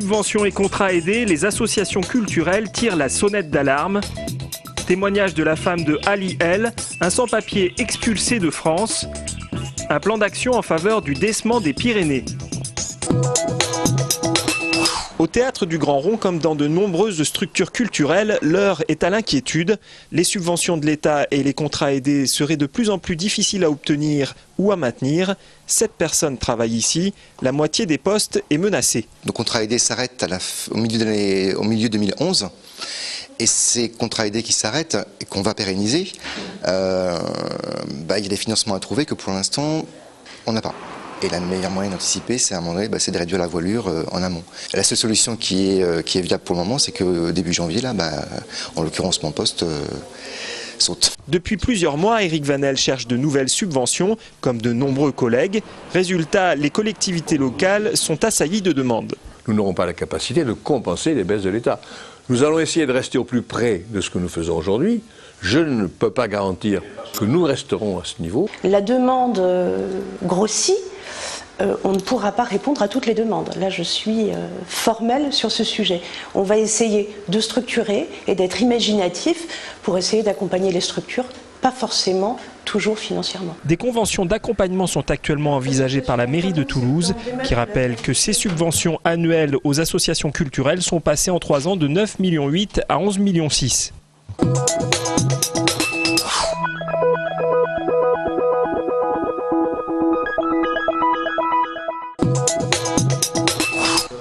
subventions et contrats aidés, les associations culturelles tirent la sonnette d'alarme. Témoignage de la femme de Ali El, un sans-papier expulsé de France. Un plan d'action en faveur du décement des Pyrénées. Au théâtre du Grand Rond, comme dans de nombreuses structures culturelles, l'heure est à l'inquiétude. Les subventions de l'État et les contrats aidés seraient de plus en plus difficiles à obtenir ou à maintenir. 7 personnes travaillent ici. La moitié des postes est menacée. Nos contrats aidés s'arrêtent au milieu 2011. Et ces contrats aidés qui s'arrêtent et qu'on va pérenniser, il y a des financements à trouver que pour l'instant, on n'a pas. Et la meilleure moyen d'anticiper, c'est à un moment donné, c'est de réduire la voilure en amont. La seule solution qui est viable pour le moment, c'est que début janvier, en l'occurrence mon poste saute. Depuis plusieurs mois, Éric Vanel cherche de nouvelles subventions, comme de nombreux collègues. Résultat, les collectivités locales sont assaillies de demandes. Nous n'aurons pas la capacité de compenser les baisses de l'État. Nous allons essayer de rester au plus près de ce que nous faisons aujourd'hui. Je ne peux pas garantir que nous resterons à ce niveau. La demande grossit. On ne pourra pas répondre à toutes les demandes. Là, je suis formelle sur ce sujet. On va essayer de structurer et d'être imaginatif pour essayer d'accompagner les structures, pas forcément toujours financièrement. Des conventions d'accompagnement sont actuellement envisagées par la mairie de Toulouse, qui rappelle que ces subventions annuelles aux associations culturelles sont passées en 3 ans de 9,8 millions à 11,6 millions.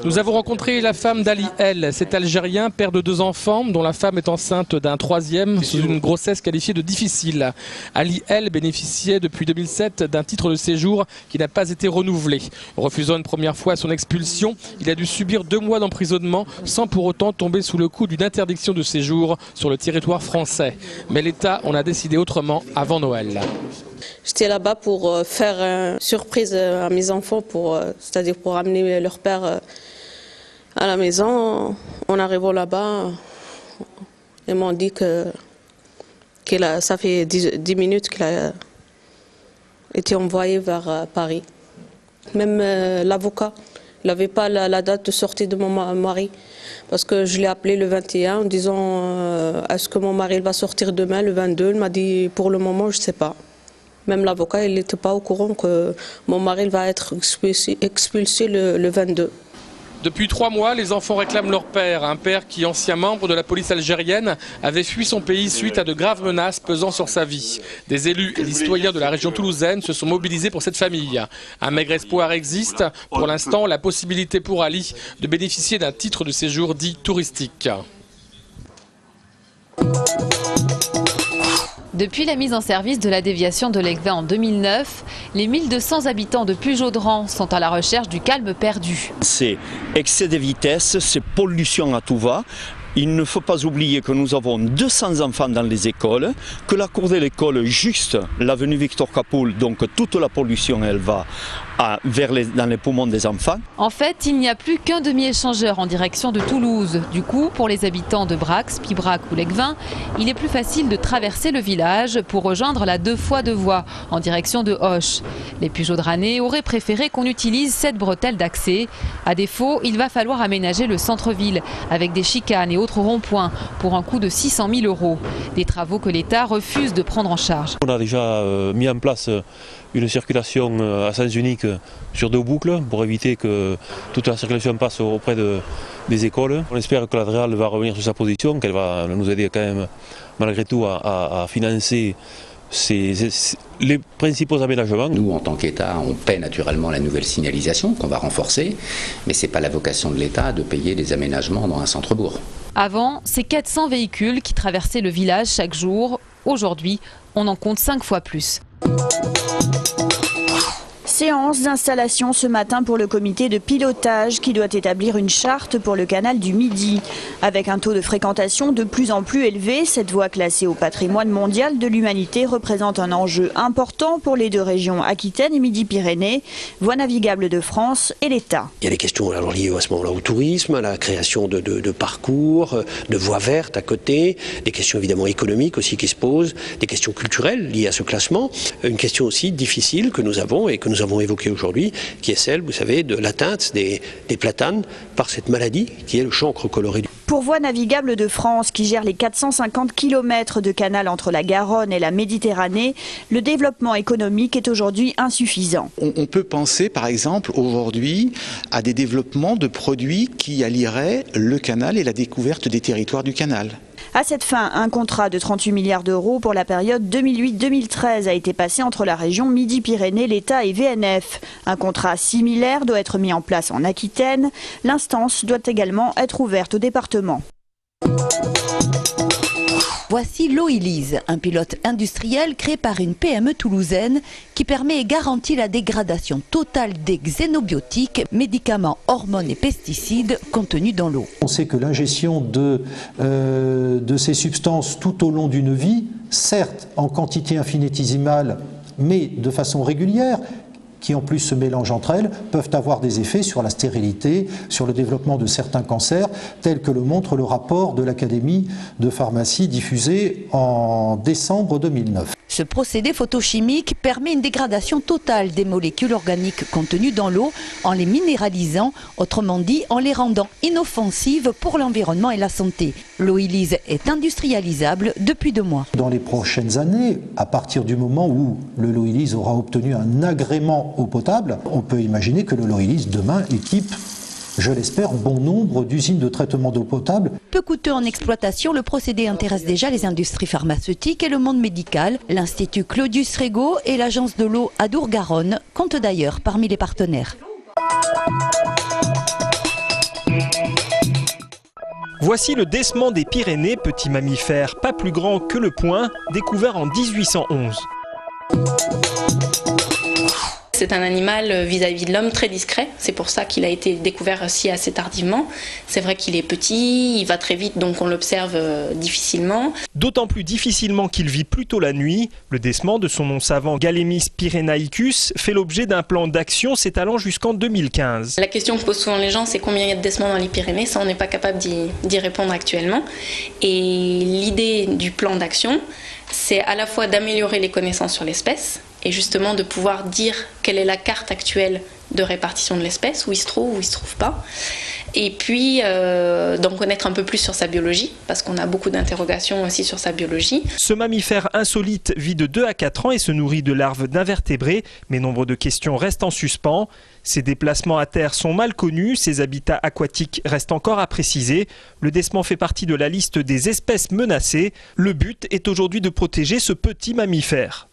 Nous avons rencontré la femme d'Ali El. Cet Algérien, père de 2 enfants, dont la femme est enceinte d'un 3e sous une grossesse qualifiée de difficile. Ali El bénéficiait depuis 2007 d'un titre de séjour qui n'a pas été renouvelé. Refusant une première fois son expulsion, il a dû subir 2 mois d'emprisonnement sans pour autant tomber sous le coup d'une interdiction de séjour sur le territoire français. Mais l'État en a décidé autrement avant Noël. J'étais là-bas pour faire une surprise à mes enfants, c'est-à-dire pour amener leur père à la maison. En arrivant là-bas, ils m'ont dit que ça fait 10 minutes qu'il a été envoyé vers Paris. Même l'avocat, il n'avait pas la date de sortie de mon mari. Parce que je l'ai appelé le 21 en disant est-ce que mon mari va sortir demain, le 22 ? Il m'a dit pour le moment, je ne sais pas. Même l'avocat, il n'était pas au courant que mon mari va être expulsé le 22. Depuis 3 mois, les enfants réclament leur père. Un père qui, ancien membre de la police algérienne, avait fui son pays suite à de graves menaces pesant sur sa vie. Des élus et des citoyens de la région toulousaine se sont mobilisés pour cette famille. Un maigre espoir existe. Pour l'instant, la possibilité pour Ali de bénéficier d'un titre de séjour dit touristique. Depuis la mise en service de la déviation de l'Egvin en 2009, les 1200 habitants de Pujaudran sont à la recherche du calme perdu. C'est excès de vitesse, c'est pollution à tout va. Il ne faut pas oublier que nous avons 200 enfants dans les écoles, que la cour de l'école juste l'avenue Victor Capoul, donc toute la pollution elle va dans les poumons des enfants. En fait, il n'y a plus qu'un demi-échangeur en direction de Toulouse. Du coup, pour les habitants de Brax, Pibrac ou l'Egvin, il est plus facile de traverser le village pour rejoindre la 2 fois 2 voies en direction de Auch. Les Pujaudranais auraient préféré qu'on utilise cette bretelle d'accès. À défaut, il va falloir aménager le centre-ville avec des chicanes et autres ronds-points pour un coût de 600 000 €. Des travaux que l'État refuse de prendre en charge. On a déjà mis en place une circulation à sens unique sur 2 boucles pour éviter que toute la circulation passe auprès des écoles. On espère que la DREAL va revenir sur sa position, qu'elle va nous aider quand même malgré tout à financer les principaux aménagements. Nous, en tant qu'État, on paie naturellement la nouvelle signalisation qu'on va renforcer, mais ce n'est pas la vocation de l'État de payer les aménagements dans un centre-bourg. Avant, c'est 400 véhicules qui traversaient le village chaque jour. Aujourd'hui, on en compte 5 fois plus. Séance d'installation ce matin pour le comité de pilotage qui doit établir une charte pour le canal du Midi. Avec un taux de fréquentation de plus en plus élevé, cette voie classée au patrimoine mondial de l'humanité représente un enjeu important pour les 2 régions Aquitaine et Midi-Pyrénées, voie navigable de France et l'État. Il y a des questions alors liées à ce moment-là au tourisme, à la création de parcours, de voies vertes à côté, des questions évidemment économiques aussi qui se posent, des questions culturelles liées à ce classement, une question aussi difficile que nous avons et que nous avons avons évoquée aujourd'hui, qui est celle, vous savez, de l'atteinte des platanes par cette maladie qui est le chancre coloré. Pour Voies navigables de France, qui gère les 450 km de canal entre la Garonne et la Méditerranée, le développement économique est aujourd'hui insuffisant. On peut penser par exemple aujourd'hui à des développements de produits qui allieraient le canal et la découverte des territoires du canal. À cette fin, un contrat de 38 milliards d'euros pour la période 2008-2013 a été passé entre la région Midi-Pyrénées, l'État et VNF. Un contrat similaire doit être mis en place en Aquitaine. L'instance doit également être ouverte au département. Voici Loïlise, un pilote industriel créé par une PME toulousaine qui permet et garantit la dégradation totale des xénobiotiques, médicaments, hormones et pesticides contenus dans l'eau. On sait que l'ingestion de ces substances tout au long d'une vie, certes en quantité infinitésimale, mais de façon régulière, qui en plus se mélangent entre elles, peuvent avoir des effets sur la stérilité, sur le développement de certains cancers, tel que le montre le rapport de l'Académie de pharmacie diffusé en décembre 2009. Ce procédé photochimique permet une dégradation totale des molécules organiques contenues dans l'eau en les minéralisant, autrement dit en les rendant inoffensives pour l'environnement et la santé. Loïlise est industrialisable depuis 2 mois. Dans les prochaines années, à partir du moment où le Loïlise aura obtenu un agrément eau potable, on peut imaginer que le Loïlise demain équipe, je l'espère, bon nombre d'usines de traitement d'eau potable. Peu coûteux en exploitation, le procédé intéresse déjà les industries pharmaceutiques et le monde médical. L'Institut Claudius Regaud et l'Agence de l'eau Adour-Garonne comptent d'ailleurs parmi les partenaires. Voici le décement des Pyrénées, petit mammifère pas plus grand que le poing, découvert en 1811. C'est un animal vis-à-vis de l'homme très discret, c'est pour ça qu'il a été découvert aussi assez tardivement. C'est vrai qu'il est petit, il va très vite donc on l'observe difficilement. D'autant plus difficilement qu'il vit plutôt la nuit. Le décement de son nom savant Galémis pyrenaicus fait l'objet d'un plan d'action s'étalant jusqu'en 2015. La question que posent souvent les gens, c'est combien il y a de décements dans les Pyrénées, ça on n'est pas capable d'y répondre actuellement. Et l'idée du plan d'action, c'est à la fois d'améliorer les connaissances sur l'espèce, et justement de pouvoir dire quelle est la carte actuelle de répartition de l'espèce, où il se trouve pas, et puis d'en connaître un peu plus sur sa biologie, parce qu'on a beaucoup d'interrogations aussi sur sa biologie. Ce mammifère insolite vit de 2 à 4 ans et se nourrit de larves d'invertébrés, mais nombre de questions restent en suspens. Ses déplacements à terre sont mal connus, ses habitats aquatiques restent encore à préciser. Le décement fait partie de la liste des espèces menacées. Le but est aujourd'hui de protéger ce petit mammifère.